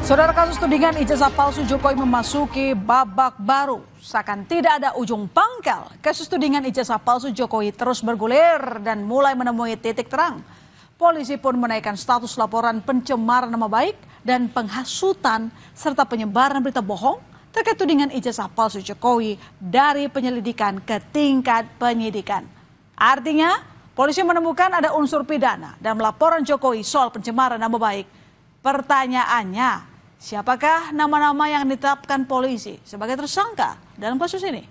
Saudara, kasus tudingan ijazah palsu Jokowi memasuki babak baru. Seakan tidak ada ujung pangkal, kasus tudingan ijazah palsu Jokowi terus bergulir dan mulai menemui titik terang. Polisi pun menaikkan status laporan pencemaran nama baik dan penghasutan serta penyebaran berita bohong terkait tudingan ijazah palsu Jokowi dari penyelidikan ke tingkat penyidikan. Artinya, polisi menemukan ada unsur pidana dalam laporan Jokowi soal pencemaran nama baik. Pertanyaannya, siapakah nama-nama yang ditetapkan polisi sebagai tersangka dalam kasus ini?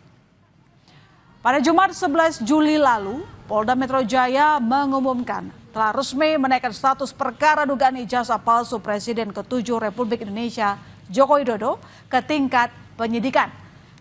Pada Jumat 11 Juli lalu, Polda Metro Jaya mengumumkan telah resmi menaikkan status perkara dugaan ijazah palsu Presiden ke-7 Republik Indonesia Joko Widodo ke tingkat penyidikan.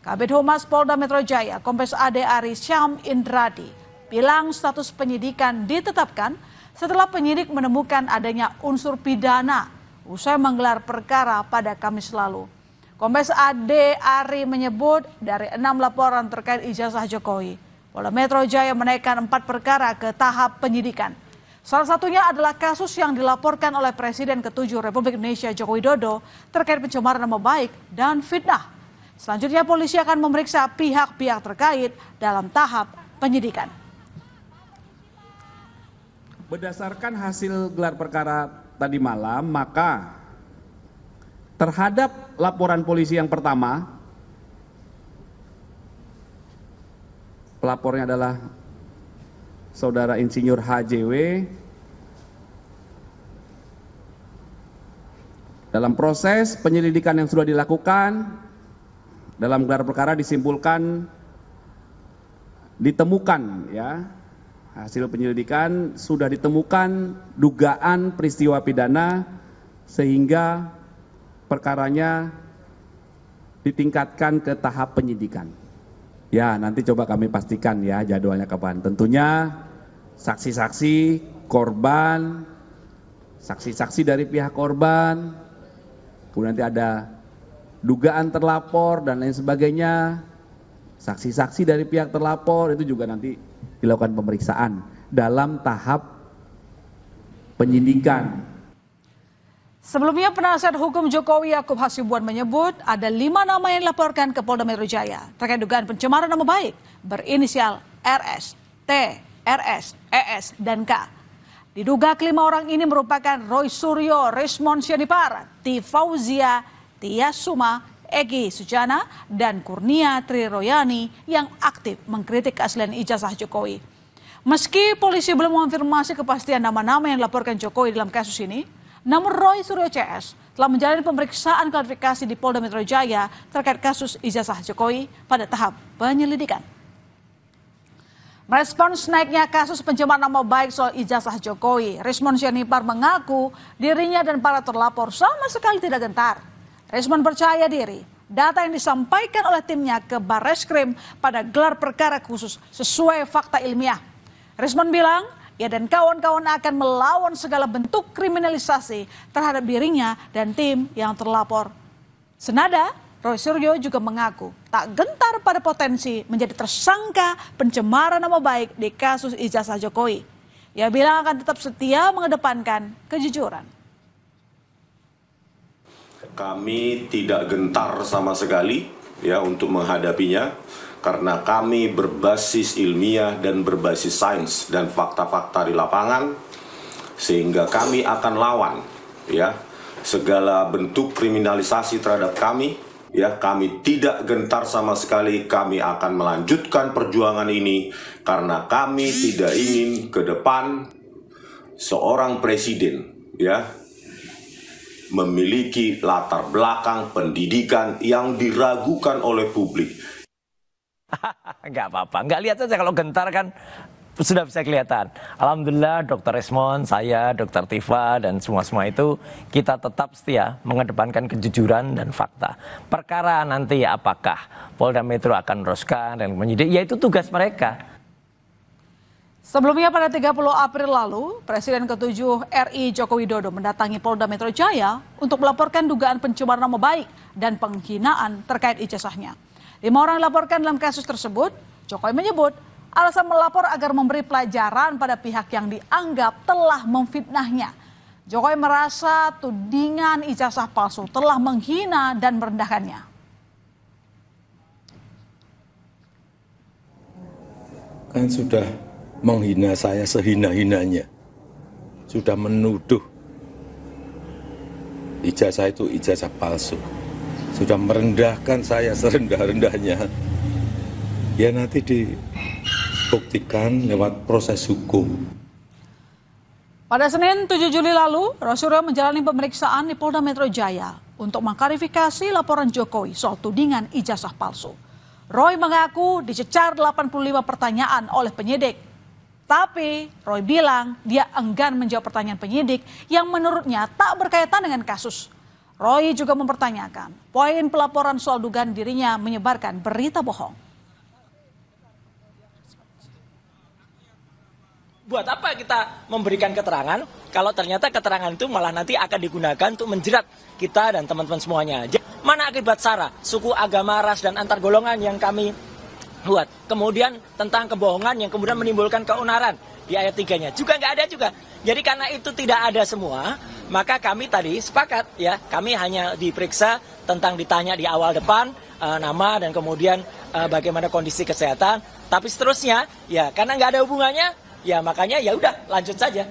Kabid Humas Polda Metro Jaya, Kombes AD Ari Syam Indradi, bilang status penyidikan ditetapkan setelah penyidik menemukan adanya unsur pidana usai menggelar perkara pada Kamis lalu. Kombes AD Ari menyebut dari 6 laporan terkait ijazah Jokowi, Polda Metro Jaya menaikkan 4 perkara ke tahap penyidikan. Salah satunya adalah kasus yang dilaporkan oleh Presiden ke-7 Republik Indonesia Joko Widodo terkait pencemaran nama baik dan fitnah. Selanjutnya polisi akan memeriksa pihak-pihak terkait dalam tahap penyidikan. Berdasarkan hasil gelar perkara tadi malam, maka terhadap laporan polisi yang pertama, pelapornya adalah Saudara Insinyur HJW. Dalam proses penyelidikan yang sudah dilakukan, dalam gelar perkara disimpulkan, ditemukan ya, hasil penyelidikan sudah ditemukan dugaan peristiwa pidana sehingga perkaranya ditingkatkan ke tahap penyidikan. Ya, nanti coba kami pastikan ya jadwalnya kapan. Tentunya saksi-saksi korban, saksi-saksi dari pihak korban, kemudian nanti ada dugaan terlapor dan lain sebagainya. Saksi-saksi dari pihak terlapor itu juga nanti dilakukan pemeriksaan dalam tahap penyidikan. Sebelumnya, penasihat hukum Jokowi Yakub Hasibuan menyebut ada 5 nama yang dilaporkan ke Polda Metro Jaya terkait dugaan pencemaran nama baik berinisial RS, T, RS, ES, dan K. Diduga kelima orang ini merupakan Roy Suryo, Rismon Sianipar, T. Fauzia, Tia Suma, Egy Sujana, dan Kurnia Triroyani yang aktif mengkritik keaslian ijazah Jokowi. Meski polisi belum mengonfirmasi kepastian nama-nama yang dilaporkan Jokowi dalam kasus ini, namun Roy Suryo CS telah menjalani pemeriksaan klarifikasi di Polda Metro Jaya terkait kasus ijazah Jokowi pada tahap penyelidikan. Merespons naiknya kasus pencemaran nama baik soal ijazah Jokowi, Rismon Sianipar mengaku dirinya dan para terlapor sama sekali tidak gentar. Rismon percaya diri data yang disampaikan oleh timnya ke Barreskrim pada gelar perkara khusus sesuai fakta ilmiah. Rismon bilang, ia dan kawan-kawan akan melawan segala bentuk kriminalisasi terhadap dirinya dan tim yang terlapor. Senada, Roy Suryo juga mengaku tak gentar pada potensi menjadi tersangka pencemaran nama baik di kasus ijazah Jokowi. Ia bilang akan tetap setia mengedepankan kejujuran. Kami tidak gentar sama sekali ya untuk menghadapinya. Karena kami berbasis ilmiah dan berbasis sains dan fakta-fakta di lapangan, sehingga kami akan lawan ya segala bentuk kriminalisasi terhadap kami. Ya, kami tidak gentar sama sekali. Kami akan melanjutkan perjuangan ini karena kami tidak ingin ke depan seorang presiden ya memiliki latar belakang pendidikan yang diragukan oleh publik. Enggak apa-apa, enggak lihat saja kalau gentar kan sudah bisa kelihatan. Alhamdulillah Dr. Rismon, saya, Dr. Tifa dan semua itu kita tetap setia mengedepankan kejujuran dan fakta. Perkara nanti apakah Polda Metro akan meneruskan dan menyidik, ya itu tugas mereka. Sebelumnya pada 30 April lalu, Presiden ke-7 RI Joko Widodo mendatangi Polda Metro Jaya untuk melaporkan dugaan pencemaran nama baik dan penghinaan terkait ijazahnya. 5 orang dilaporkan dalam kasus tersebut. Jokowi menyebut alasan melapor agar memberi pelajaran pada pihak yang dianggap telah memfitnahnya. Jokowi merasa tudingan ijazah palsu telah menghina dan merendahkannya. Kan sudah menghina saya sehina-hinanya, sudah menuduh ijazah itu ijazah palsu, sudah merendahkan saya serendah-rendahnya. Ya nanti dibuktikan lewat proses hukum. Pada Senin 7 Juli lalu, Roy Suryo menjalani pemeriksaan di Polda Metro Jaya untuk mengklarifikasi laporan Jokowi soal tudingan ijazah palsu. Roy mengaku dicecar 85 pertanyaan oleh penyidik. Tapi Roy bilang dia enggan menjawab pertanyaan penyidik yang menurutnya tak berkaitan dengan kasus. Roy juga mempertanyakan poin pelaporan soal dugaan dirinya menyebarkan berita bohong. Buat apa kita memberikan keterangan kalau ternyata keterangan itu malah nanti akan digunakan untuk menjerat kita dan teman-teman semuanya. Mana akibat SARA, suku, agama, ras, dan antar golongan yang kami buat. Kemudian tentang kebohongan yang kemudian menimbulkan keonaran di ayat 3-nya. Juga nggak ada juga. Jadi karena itu tidak ada semua, maka kami tadi sepakat ya, kami hanya diperiksa tentang ditanya di awal depan, nama dan kemudian bagaimana kondisi kesehatan. Tapi seterusnya ya karena nggak ada hubungannya, ya makanya ya udah lanjut saja.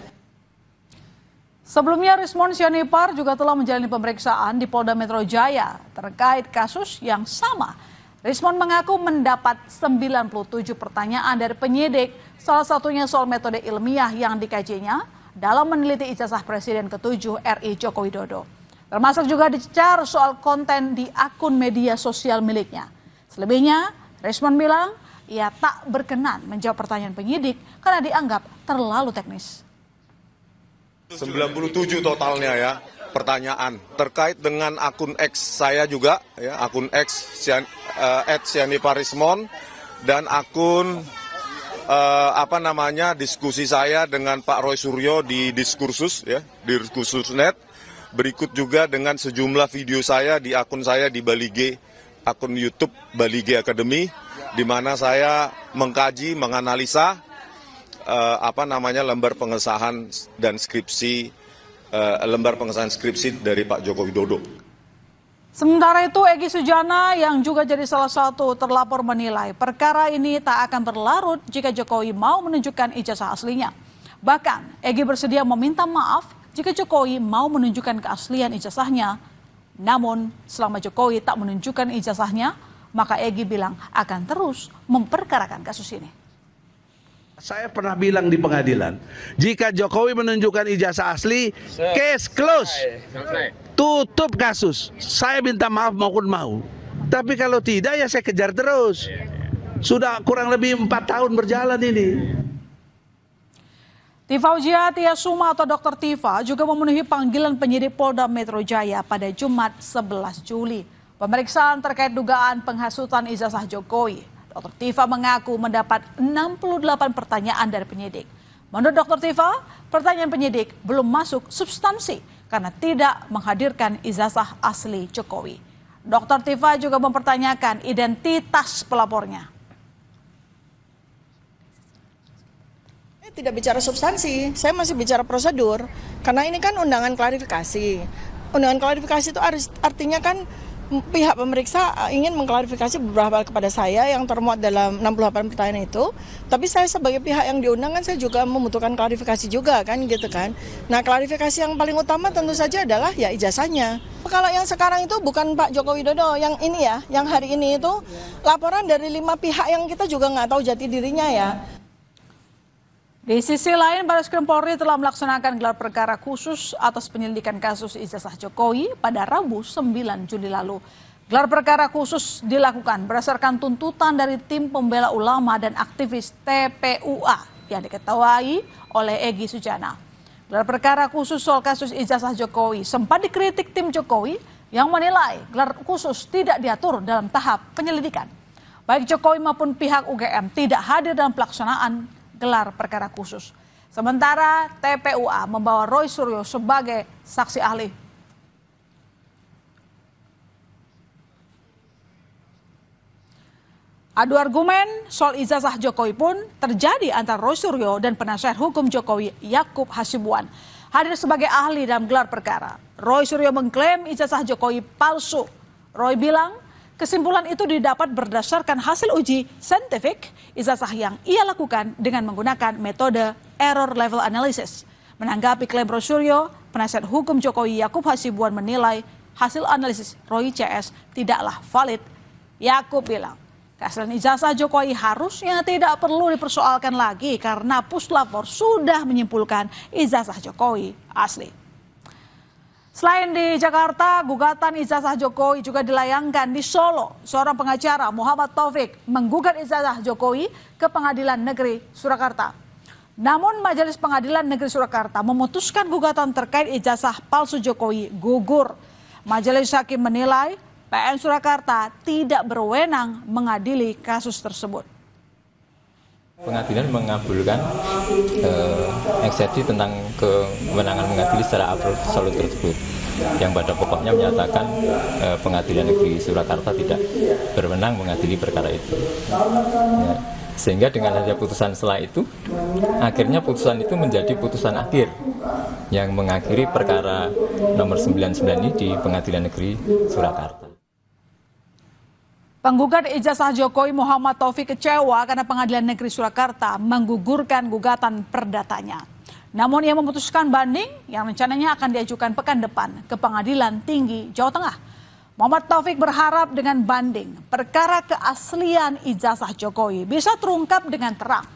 Sebelumnya Rismond Sianipar juga telah menjalani pemeriksaan di Polda Metro Jaya terkait kasus yang sama. Rismond mengaku mendapat 97 pertanyaan dari penyidik, salah satunya soal metode ilmiah yang dikajinya dalam meneliti ijazah Presiden ke-7 RI Joko Widodo. Termasuk juga dicecar soal konten di akun media sosial miliknya. Selebihnya, Rismond bilang ia tak berkenan menjawab pertanyaan penyidik karena dianggap terlalu teknis. 97 totalnya ya pertanyaan terkait dengan akun X saya juga ya, akun X @sianiparismon dan akun diskusi saya dengan Pak Roy Suryo di Diskursus ya, di Diskursus.net. Berikut juga dengan sejumlah video saya di akun saya di Balige, akun YouTube Balige Academy, di mana saya mengkaji, menganalisa lembar pengesahan dan skripsi dari Pak Joko Widodo. Sementara itu Egy Sujana yang juga jadi salah satu terlapor menilai perkara ini tak akan berlarut jika Jokowi mau menunjukkan ijazah aslinya. Bahkan Egy bersedia meminta maaf jika Jokowi mau menunjukkan keaslian ijazahnya. Namun selama Jokowi tak menunjukkan ijazahnya, maka Egy bilang akan terus memperkarakan kasus ini. Saya pernah bilang di pengadilan, jika Jokowi menunjukkan ijazah asli, case close, tutup kasus. Saya minta maaf maupun mau. Tapi kalau tidak ya saya kejar terus. Sudah kurang lebih 4 tahun berjalan ini. Tifauzia Tiasuma atau Dr. Tifa juga memenuhi panggilan penyidik Polda Metro Jaya pada Jumat 11 Juli. Pemeriksaan terkait dugaan penghasutan ijazah Jokowi. Dr. Tifa mengaku mendapat 68 pertanyaan dari penyidik. Menurut Dr. Tifa, pertanyaan penyidik belum masuk substansi karena tidak menghadirkan ijazah asli Jokowi. Dr. Tifa juga mempertanyakan identitas pelapornya. Tidak bicara substansi, saya masih bicara prosedur. Karena ini kan undangan klarifikasi. Undangan klarifikasi itu artinya kan pihak pemeriksa ingin mengklarifikasi beberapa hal kepada saya yang termuat dalam 68 pertanyaan itu. Tapi saya sebagai pihak yang diundang kan saya juga membutuhkan klarifikasi juga kan gitu kan. Nah klarifikasi yang paling utama tentu saja adalah ya ijazahnya. Kalau yang sekarang itu bukan Pak Joko Widodo, yang ini ya, yang hari ini itu laporan dari 5 pihak yang kita juga nggak tahu jati dirinya ya. Di sisi lain, Barreskrim Polri telah melaksanakan gelar perkara khusus atas penyelidikan kasus ijazah Jokowi pada Rabu 9 Juli lalu. Gelar perkara khusus dilakukan berdasarkan tuntutan dari tim pembela ulama dan aktivis TPUA yang diketuai oleh Egy Sujana. Gelar perkara khusus soal kasus ijazah Jokowi sempat dikritik tim Jokowi yang menilai gelar khusus tidak diatur dalam tahap penyelidikan. Baik Jokowi maupun pihak UGM tidak hadir dalam pelaksanaan gelar perkara khusus. Sementara TPUA membawa Roy Suryo sebagai saksi ahli. Adu argumen soal ijazah Jokowi pun terjadi antara Roy Suryo dan penasihat hukum Jokowi Yakub Hasibuan. hadir sebagai ahli dalam gelar perkara. Roy Suryo mengklaim ijazah Jokowi palsu. Roy bilang kesimpulan itu didapat berdasarkan hasil uji saintifik ijazah yang ia lakukan dengan menggunakan metode error level analysis. Menanggapi klaim Roy Suryo, penasihat hukum Jokowi Yakub Hasibuan menilai hasil analisis Roy CS tidaklah valid. Yakub bilang keaslian ijazah Jokowi harusnya tidak perlu dipersoalkan lagi karena puslapor sudah menyimpulkan ijazah Jokowi asli. Selain di Jakarta, gugatan ijazah Jokowi juga dilayangkan di Solo. Seorang pengacara Muhammad Taufik menggugat ijazah Jokowi ke Pengadilan Negeri Surakarta. Namun Majelis Pengadilan Negeri Surakarta memutuskan gugatan terkait ijazah palsu Jokowi gugur. Majelis Hakim menilai PN Surakarta tidak berwenang mengadili kasus tersebut. Pengadilan mengabulkan eksepsi tentang kewenangan mengadili secara absolut tersebut, yang pada pokoknya menyatakan Pengadilan Negeri Surakarta tidak berwenang mengadili perkara itu. Ya, sehingga dengan adanya putusan setelah itu, akhirnya putusan itu menjadi putusan akhir yang mengakhiri perkara nomor 99 ini di Pengadilan Negeri Surakarta. Penggugat ijazah Jokowi Muhammad Taufik kecewa karena Pengadilan Negeri Surakarta menggugurkan gugatan perdatanya. Namun ia memutuskan banding yang rencananya akan diajukan pekan depan ke Pengadilan Tinggi Jawa Tengah. Muhammad Taufik berharap dengan banding perkara keaslian ijazah Jokowi bisa terungkap dengan terang.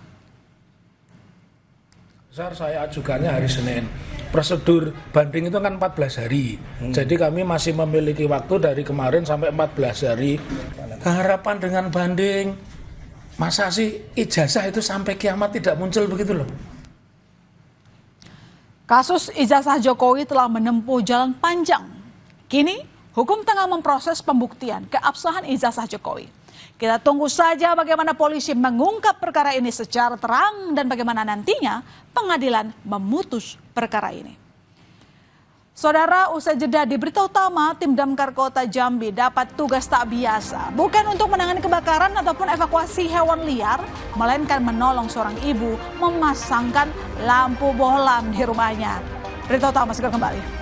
Saya ajukannya hari Senin. Prosedur banding itu kan 14 hari. Jadi kami masih memiliki waktu dari kemarin sampai 14 hari. Harapan dengan banding, masa sih ijazah itu sampai kiamat tidak muncul begitu loh. Kasus ijazah Jokowi telah menempuh jalan panjang. Kini hukum tengah memproses pembuktian keabsahan ijazah Jokowi. Kita tunggu saja bagaimana polisi mengungkap perkara ini secara terang dan bagaimana nantinya pengadilan memutus perkara ini. Saudara, usai jeda di berita utama, tim Damkar Kota Jambi dapat tugas tak biasa. Bukan untuk menangani kebakaran ataupun evakuasi hewan liar, melainkan menolong seorang ibu memasangkan lampu bohlam di rumahnya. Berita utama segera kembali.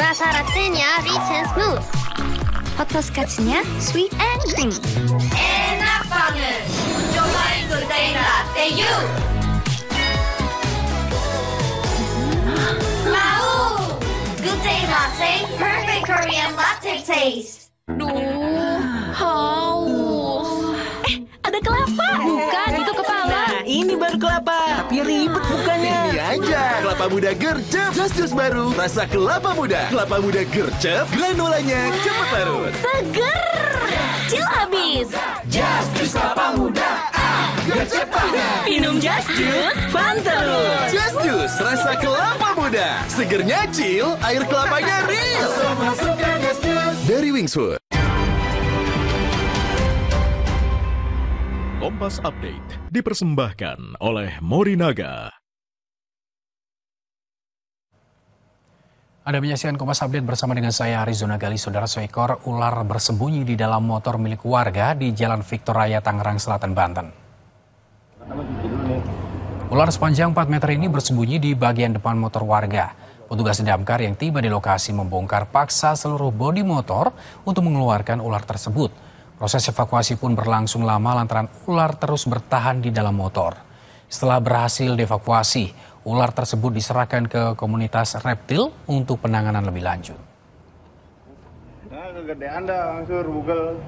Rasa-rasanya rich and smooth. Butterscotch-nya sweet and creamy. Enak banget. Cobain Good Day Latte yuk. Mau. Good Day Latte, perfect Korean latte taste. Duh, haus. Ada kelapa. Bukan, itu kepala. Nah, ini baru kelapa. Tapi ribet bukannya. Ini aja, kelapa muda gercep. Jus baru, rasa kelapa muda. Kelapa muda gercep, granulanya cepat larut. Seger. Cil habis. Jus kelapa muda. Gercep banget. Minum Jus, fun terus. Jus, rasa kelapa muda. Segernya cil, air kelapanya real. Dari Wingswood. Kompas Update dipersembahkan oleh Morinaga. Anda menyaksikan Kompas Update bersama dengan saya Arizona Gali. Saudara, seekor ular bersembunyi di dalam motor milik warga di Jalan Victor Raya, Tangerang Selatan, Banten. Ular sepanjang 4 meter ini bersembunyi di bagian depan motor warga. Petugas damkar yang tiba di lokasi membongkar paksa seluruh bodi motor untuk mengeluarkan ular tersebut. Proses evakuasi pun berlangsung lama lantaran ular terus bertahan di dalam motor. Setelah berhasil dievakuasi, ular tersebut diserahkan ke komunitas reptil untuk penanganan lebih lanjut. Nah, kegedean dah langsung Google.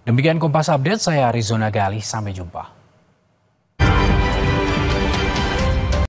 Demikian Kompas Update, saya Arizona Gali, sampai jumpa.